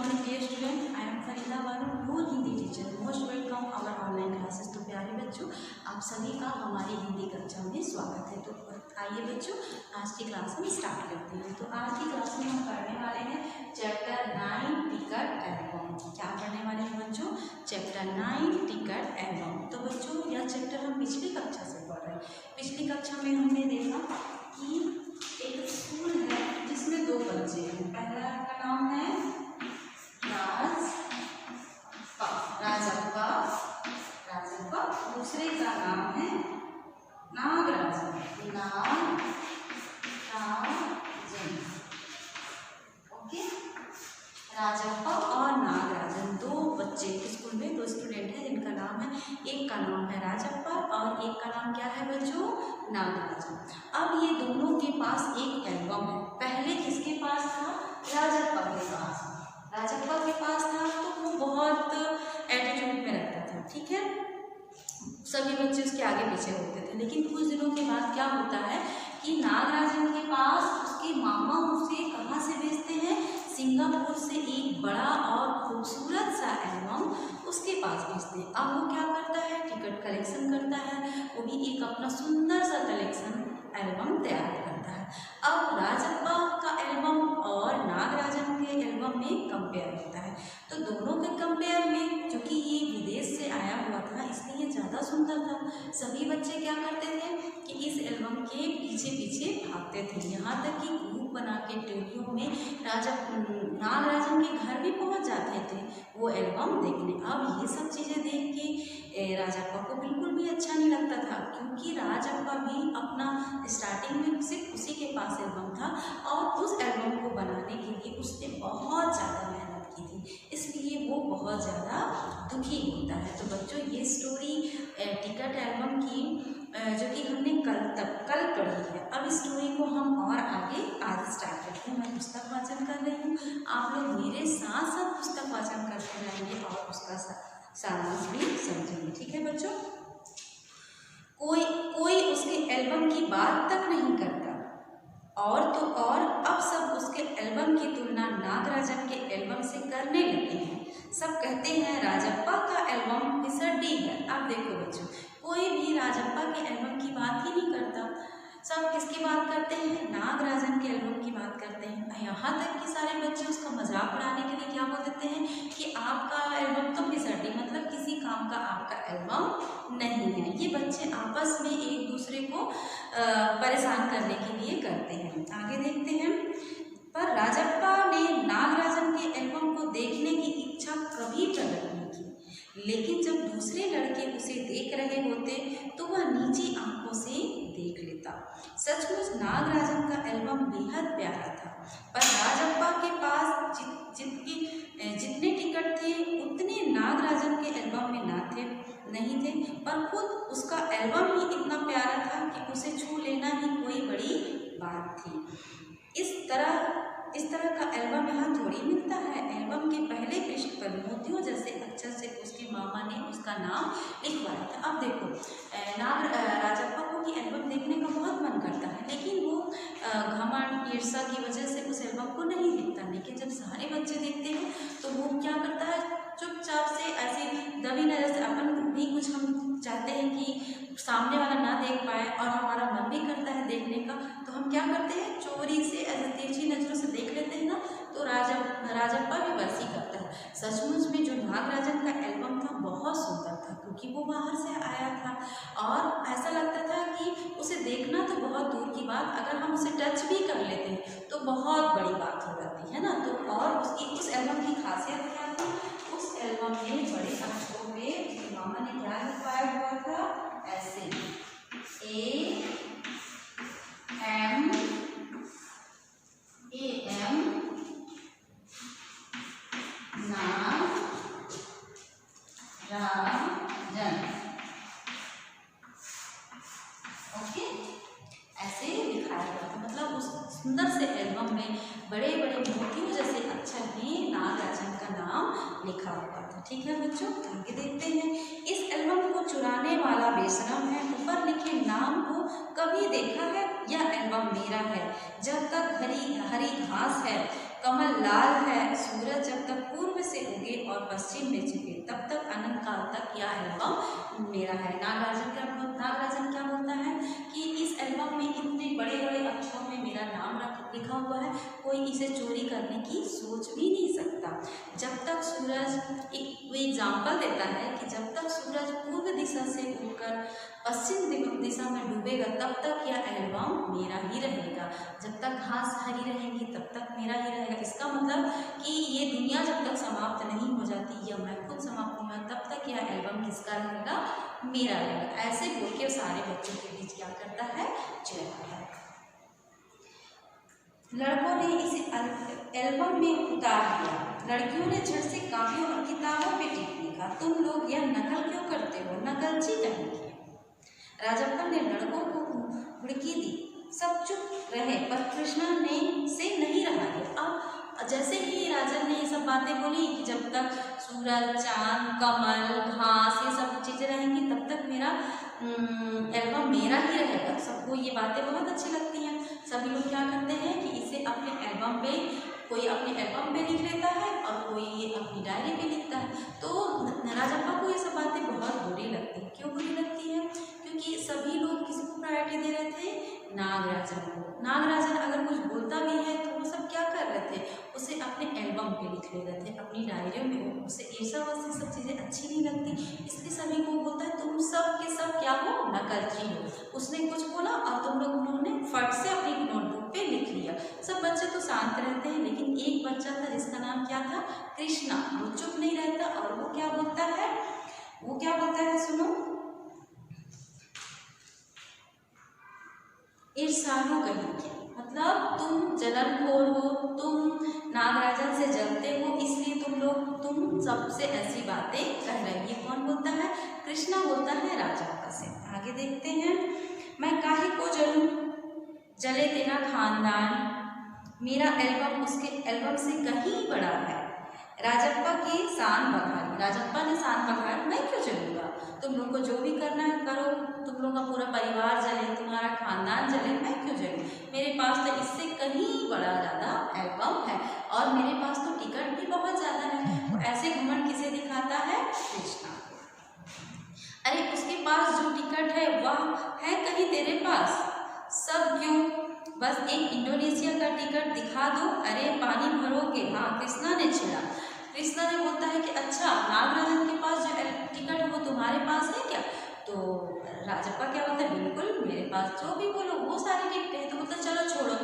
morning dear student, I am Farida Banu, your Hindi teacher. Most welcome our online classes. तो प्यारे बच्चों, आप सभी का हमारी हिंदी कक्षा में स्वागत है। तो आइए बच्चों, आज की क्लास हम स्टार्ट करते हैं। तो आज की क्लास में हम पढ़ने वाले हैं चैप्टर 9 टिकट एल्बम। क्या पढ़ने वाले हैं बच्चों? Chapter 9 ticket album. तो बच्चों, यह चैप्टर हम पिछली कक्षा से पढ़ रहे हैं। पिछली कक्षा में हमने देखा कि एक स्कूल है जिसमें दो बच्चे हैं। पहला का नाम है राजप्पा, दूसरे का नाम है नागराजन। ओके, राजप्पा और नागराजन दो बच्चे स्कूल में, दो स्टूडेंट हैं जिनका नाम है, एक का नाम है राजप्पा और एक का नाम क्या है बच्चों? नागराजन। अब ये दोनों के पास एक एल्बम है। पहले किसके पास था? राजप्पा के पास। राजप्पा के पास था तो वो बहुत एटीट्यूड में रहता था, ठीक है, सभी बच्चे उसके आगे पीछे होते थे। लेकिन कुछ दिनों के बाद क्या होता है कि नागराजन के पास उसके मामा उसे कहाँ से भेजते हैं? सिंगापुर से एक बड़ा और खूबसूरत सा एल्बम उसके पास भेजते हैं। अब वो क्या करता है? टिकट कलेक्शन करता है, वो भी एक अपना सुंदर सा कलेक्शन एल्बम तैयार करता है। अब राजप्पा का एल्बम और नागराजन के एल्बम में कंपेयर होता है। तो दोनों के कंपेयर में, क्योंकि ये विदेश से आया हुआ था इसलिए ज़्यादा सुंदर था, सभी बच्चे क्या करते थे कि इस एल्बम के पीछे पीछे भागते थे। यहाँ तक कि ग्रुप बना के टोलियों में नागराजन के घर भी पहुँच जाते थे वो एल्बम देखने। अब ये सब चीज़ें देख के राजप्पा को बिल्कुल भी अच्छा नहीं लगता था, क्योंकि राजप्पा भी अपना स्टार्टिंग में सिर्फ उसी के पास एल्बम था और उस एल्बम को बनाने के लिए उसने बहुत ज़्यादा मेहनत की थी, इसलिए वो बहुत ज़्यादा दुखी होता है। तो बच्चों, ये स्टोरी टिकट एल्बम की जो कि हमने कल पढ़ी है। अब इस स्टोरी को हम और आगे आज स्टार्ट करते हैं। मैं पुस्तक वाचन कर रही हूँ, आप लोग मेरे साथ साथ पुस्तक वाचन करते रहेंगे और उसका सारांश भी समझेंगे, ठीक है बच्चों? कोई उसके एल्बम की बात तक नहीं करता, और तो और अब सब उसके एल्बम की तुलना नागराजन के एल्बम से करने लगे हैं। सब कहते हैं राजप्पा का एल्बम फिसड्डी है। अब देखो बच्चों, कोई भी राजप्पा के एल्बम की बात ही नहीं करता, सब किसकी बात करते हैं? नागराजन के एल्बम की बात करते हैं। यहाँ तक कि सारे बच्चे उसका मजाक उड़ाने के लिए क्या बोल देते हैं कि आपका एल्बम तो फिसड्डी, मतलब किसी काम का आपका एल्बम नहीं है। ये बच्चे आपस में एक दूसरे को परेशान करने के लिए करते हैं। आगे देखते हैं। पर राजप्पा ने नागराजन के एल्बम को देखने की इच्छा कभी प्रकट नहीं की, लेकिन जब दूसरे लड़के उसे देख रहे होते तो वह नीची आंखों से देख लेता। सचमुच नागराजन का एल्बम बेहद प्यारा था, पर राजप्पा के पास जितने टिकट थे उतने नागराजन के एल्बम में नहीं थे, पर खुद उसका एल्बम ही इतना प्यारा था कि उसे छू लेना ही कोई बड़ी बात थी। इस तरह का एल्बम यहाँ थोड़ी मिलता है। एल्बम के पहले पृष्ठ पर मोतियों जैसे अक्षर से उसके मामा ने उसका नाम लिखवाया था। अब देखो, राजप्पा को कि एल्बम देखने का बहुत मन करता है, लेकिन वो घमंड ईर्ष्या की वजह से उस एल्बम को नहीं देखता। लेकिन जब सारे बच्चे देखते हैं तो वो क्या करता है, चुपचाप से ऐसे दबी नजर से, अपन भी कुछ हम चाहते हैं कि सामने वाला ना देख पाए और हमारा मन भी करता है देखने का, तो हम क्या करते हैं, चोरी से ऐसे तिरछी नजरों से देख लेते हैं ना। तो राजप्पा भी वैसे ही करता है। सचमुच में जो नागराजन का एल्बम था बहुत सुंदर था, क्योंकि वो बाहर से आया था और ऐसा लगता था कि उसे देखना तो बहुत दूर की बात, अगर हम उसे टच भी कर लेते हैं तो बहुत बड़ी बात हो जाती है ना। तो और उस एल्बम की खासियत क्या थी? उस एल्बम में बड़े अक्षरों में उसके मामा ने क्या लिखवाया हुआ था? ऐसे AM नागराजन। ओके, ऐसे लिखाया हुआ था। मतलब उस सुंदर से एल्बम में बड़े बड़े मोतियों जैसे अक्षर में नागराजन का नाम लिखा हुआ था, ठीक है बच्चों? आगे देखते हैं। इस एल्बम को चुराने वाला बेशरम है, ऊपर लिखे नाम को कभी देखा है? यह एल्बम मेरा है, जब तक हरी हरी घास है, कमल लाल है, सूरज जब तक पूर्व से उगे और पश्चिम में छिपे तब तक अनंत काल तक यह एल्बम मेरा है। नागराजन क्या बोलता है कि इस एल्बम में इतने बड़े बड़े अक्षरों में मेरा नाम लिखा हुआ है, कोई इसे चोरी करने की सोच भी नहीं सकता। जब तक सूरज, वो एग्जाम्पल देता है कि जब तक सूरज पूर्व दिशा से उगकर पश्चिम दिशा में डूबेगा तब तक यह एल्बम मेरा ही रहेगा। जब तक घास हरी रहेगी तब तक मेरा ही रहेगा। इसका मतलब कि ये दुनिया जब तक समाप्त नहीं हो जाती या मैं खुद समाप्त नहीं होता तब तक यह एल्बम किसका रहेगा? मेरा रहेगा। ऐसे बोल के सारे बच्चों के बीच क्या करता है? चलता है। लड़कों ने इसे एल्बम में उतार दिया। लड़कियों ने झट से कापियों और किताबों पे टिक लिखा, तुम लोग यह नकल क्यों करते हो? नकलची कहीं की। राजप्पा ने लड़कों को हुड़की दी। सब चुप रहे पर कृष्णा ने से नहीं रहा गया। अब जैसे ही राजन ने ये सब बातें बोली कि जब तक सूरज, चांद, कमल, घास ये सब चीज़ें रहेंगी तब तक मेरा एल्बम मेरा ही रहेगा। सबको ये बातें बहुत अच्छी लगती हैं। सभी लोग क्या करते हैं कि इसे अपने एल्बम पे, कोई अपने एल्बम पे लिख लेता है और कोई अपनी डायरी पे लिखता है। तो राजप्पा को ये सब बातें बहुत बुरी लगती हैं। क्यों बुरी लगती है? क्योंकि सभी लोग किसको प्रायोरिटी दे रहे थे? नागराजन को। नागराजन अगर कुछ बोलता भी है तो वो सब क्या कर रहे थे? उसे अपने एल्बम पे लिख ले रहे थे, अपनी डायरियों में। उसे ये सब चीज़ें अच्छी नहीं लगती, इसलिए सभी को बोलता है तुम सब के सब क्या हो? नकलची हो। उसने कुछ बोला और तुम लोग उन्होंने फट से अपनी नोटबुक पे लिख लिया। सब बच्चे तो शांत रहते हैं, लेकिन एक बच्चा था जिसका नाम क्या था? कृष्णा। वो चुप नहीं रहता और वो क्या बोलता है? सुनो, ईर्ष्यालु कहेंगे, मतलब तुम जलनखोर हो, तुम नागराजन से जलते हो, इसलिए तुम सबसे ऐसी बातें कह रही। ये कौन बोलता है? कृष्णा बोलता है राजप्पा से। आगे देखते हैं। मैं काहे को जलूं? जले तेरा खानदान, मेरा एल्बम उसके एल्बम से कहीं बड़ा है। राजप्पा की शान बघारी। राजप्पा ने शान बघारी, मैं क्यों जलूंगा? तुम लोग को जो भी करना है करो, तुम लोग का पूरा परिवार जले, तुम्हारा खानदान जले, मैं क्यों जलूं? मेरे पास तो इससे कहीं बड़ा ज़्यादा एल्बम है और मेरे पास तो टिकट भी बहुत ज़्यादा है। तो ऐसे घमंड किसे दिखाता है? कृष्णा। अरे उसके पास जो टिकट है वह है कहीं तेरे पास? सब क्यों? बस एक इंडोनेशिया का टिकट दिखा दो। अरे पानी भरोगे? हाँ, कृष्णा ने छेड़ा। कृष्णा ने बोलता है कि अच्छा, नागराजन के पास जो टिकट है वो तुम्हारे पास है क्या? तो राजप्पा क्या बोलता है? बिल्कुल, मेरे पास जो भी बोलो वो सारी टिकट है। तो बोलता चलो छोड़ो,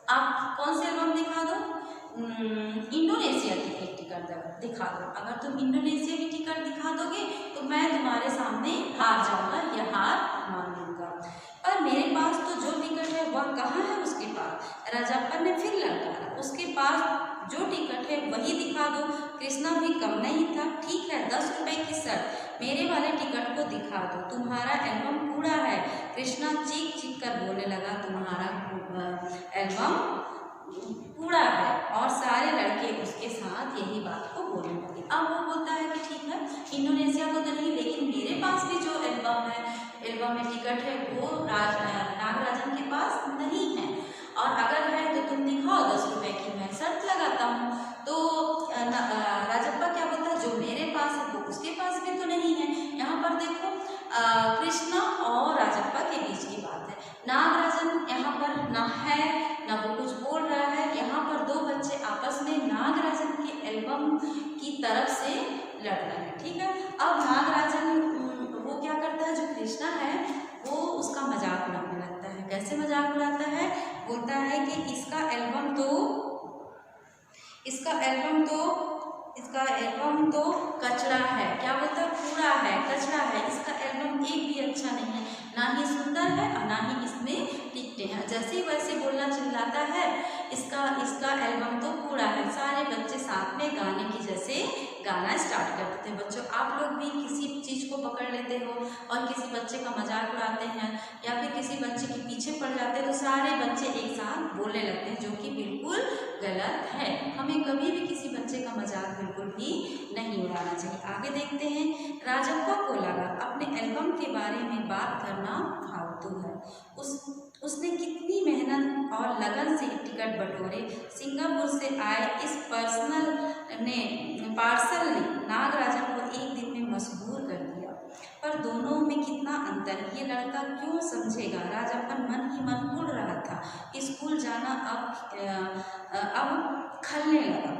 आप कौन से एल्बम दिखा दो? इंडोनेशिया की एक टिकट दिखा दो। अगर तुम इंडोनेशिया की टिकट दिखा दोगे तो मैं तुम्हारे सामने हार जाऊंगा या हार मान लूंगा। पर मेरे पास तो जो टिकट है वह कहाँ है उसके पास? राजप्पा ने फिर ललकारा। उसके पास जो टिकट है वही दिखा दो। कृष्णा भी कम नहीं था। ठीक है, 10 रुपए की शर्त, मेरे वाले टिकट को दिखा दो, तुम्हारा एल्बम पूरा है। कृष्णा चीख चीख कर बोलने लगा, तुम्हारा एल्बम पूरा है। और सारे लड़के उसके साथ यही बात को बोलने लगे। अब वो बोलता है कि ठीक है, इंडोनेशिया को तो नहीं, लेकिन मेरे पास भी जो एल्बम में टिकट है वो नागराजन के पास नहीं है, और अगर है तो तुम दिखाओ, 10 रुपए की मैं शर्त लगाता हूँ। तो राजप्पा क्या बोलता है? जो मेरे पास है वो उसके पास भी तो नहीं है। यहाँ पर देखो, कृष्णा और राजप्पा के बीच की बात है। नागराजन यहाँ पर ना है ना वो कुछ बोल रहा है। यहाँ पर दो बच्चे आपस में नागराजन के एल्बम की तरफ से लड़ रहे हैं। ठीक है, अब नागराजन वो क्या करता है? जो कृष्णा है वो उसका मजाक उड़ाने लगता है। कैसे मजाक उड़ाता है? बोलता है कि इसका एल्बम तो कचरा है। क्या बोलता है? पूरा है, कचरा है, इसका एल्बम एक भी अच्छा नहीं है, ना ही सुंदर है और ना ही इसमें टिकटें हैं। जैसे ही वैसे बोलना चिल्लाता है, इसका एल्बम तो पूरा है। सारे बच्चे साथ में गाने की जैसे गाना स्टार्ट कर देते हैं। बच्चों, आप लोग भी किसी चीज़ को पकड़ लेते हो और किसी बच्चे का मजाक उड़ाते हैं या फिर किसी बच्चे के पीछे पड़ जाते हैं तो सारे बच्चे एक साथ बोलने लगते हैं, जो कि बिल्कुल गलत है। हमें कभी भी किसी बच्चे का मजाक बिल्कुल भी नहीं उड़ाना चाहिए। आगे देखते हैं। राजप्पा को लगा अपने एल्बम के बारे में बात करना फालतू है। उसने कितनी मेहनत और लगन से टिकट बटोरे। सिंगापुर से आए इस पर्सनल पार्सल ने नागराजन को एक दिन में मजबूर कर दिया। पर दोनों में कितना अंतर, ये लड़का क्यों समझेगा। राजप्पन मन ही मन उड़ रहा था। स्कूल जाना अब खलने लगा।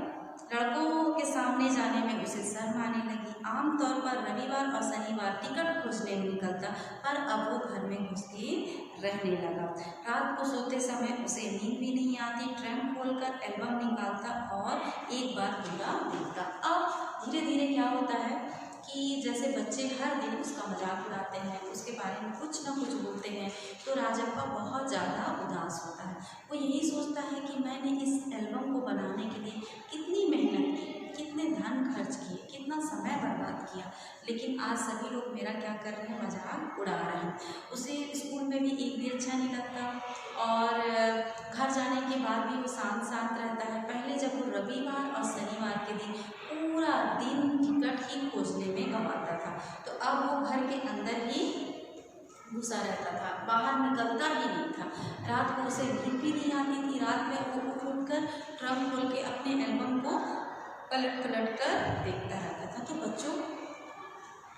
लड़कों के सामने जाने में उसे शर्म आने लगी। आमतौर पर रविवार और शनिवार टिकट खोजने में निकलता, पर अब वो घर में घुस के रहने लगा। रात को सोते समय उसे नींद भी नहीं आती। ट्रंक खोलकर एल्बम निकालता और एक बार पूरा देखता। अब धीरे धीरे क्या होता है कि जैसे बच्चे हर दिन उसका मजाक उड़ाते हैं, उसके बारे में कुछ ना कुछ बोलते हैं, तो राजप्पा बहुत ज़्यादा उदास होता है। वो यही सोचता है कि मैंने इस एल्बम को बनाने के लिए कितनी मेहनत की, कितने धन खर्च किए, कितना समय बर्बाद किया, लेकिन आज सभी लोग मेरा क्या कर रहे हैं, मजाक उड़ा रहे हैं। उसे स्कूल में भी एक भी अच्छा नहीं लगता और घर जाने के बाद भी वो शांत शांत रहता है। पहले जब वो रविवार और शनिवार के दिन पूरा दिन टिकट ही खोजने में गंवाता था, तो अब वो घर के अंदर ही घुसा रहता था, बाहर निकलता ही नहीं था। रात को उसे नींद भी नहीं आती थी। रात में वो उठ कर ट्रंक खोल के अपने एल्बम को पलट पलट कर देखता रहता था। तो बच्चों,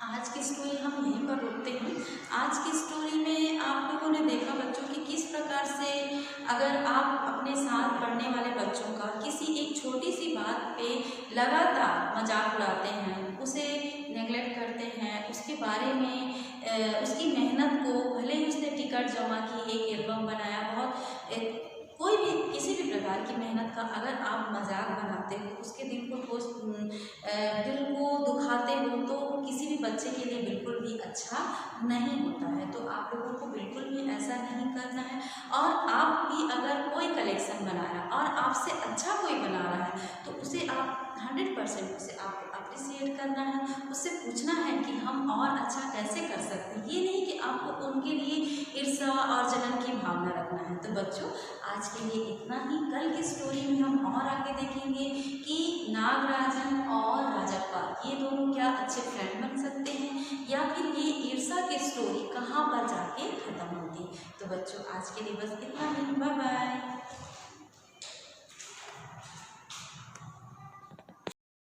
आज की स्टोरी हम यहीं पर रोकते हैं। आज की स्टोरी में आप लोगों ने देखा बच्चों कि किस प्रकार से अगर आप अपने साथ पढ़ने वाले बच्चों का किसी एक छोटी सी बात पे लगातार मजाक उड़ाते हैं, उसे नेगलेक्ट करते हैं, उसके बारे में उसकी मेहनत को, भले ही उसने टिकट जमा की, एक एल्बम बनाया, बहुत कोई भी किसी भी प्रकार की मेहनत का अगर आप मजाक बनाते हो, उसके दिल को दुखाते हो, तो किसी भी बच्चे के लिए बिल्कुल भी अच्छा नहीं होता है। तो आप लोगों को बिल्कुल भी ऐसा नहीं करना है। और आप भी अगर कोई कलेक्शन बनाया और आपसे अच्छा कोई बना रहा है, तो उसे आप 100% उसे आपको अप्रिसिएट करना है, उससे पूछना है कि हम और अच्छा कैसे कर सकते हैं। ये नहीं कि आपको उनके लिए ईर्ष्या और जलन की भावना रखना है। तो बच्चों, आज के लिए इतना ही। कल की स्टोरी में हम और आगे देखेंगे कि नागराजन और राजप्पा ये दोनों क्या अच्छे फ्रेंड बन सकते हैं, या फिर ये ईर्ष्या की स्टोरी कहाँ पर जाके खत्म होती है। तो बच्चों, आज के लिए बस इतना ही। Bye bye.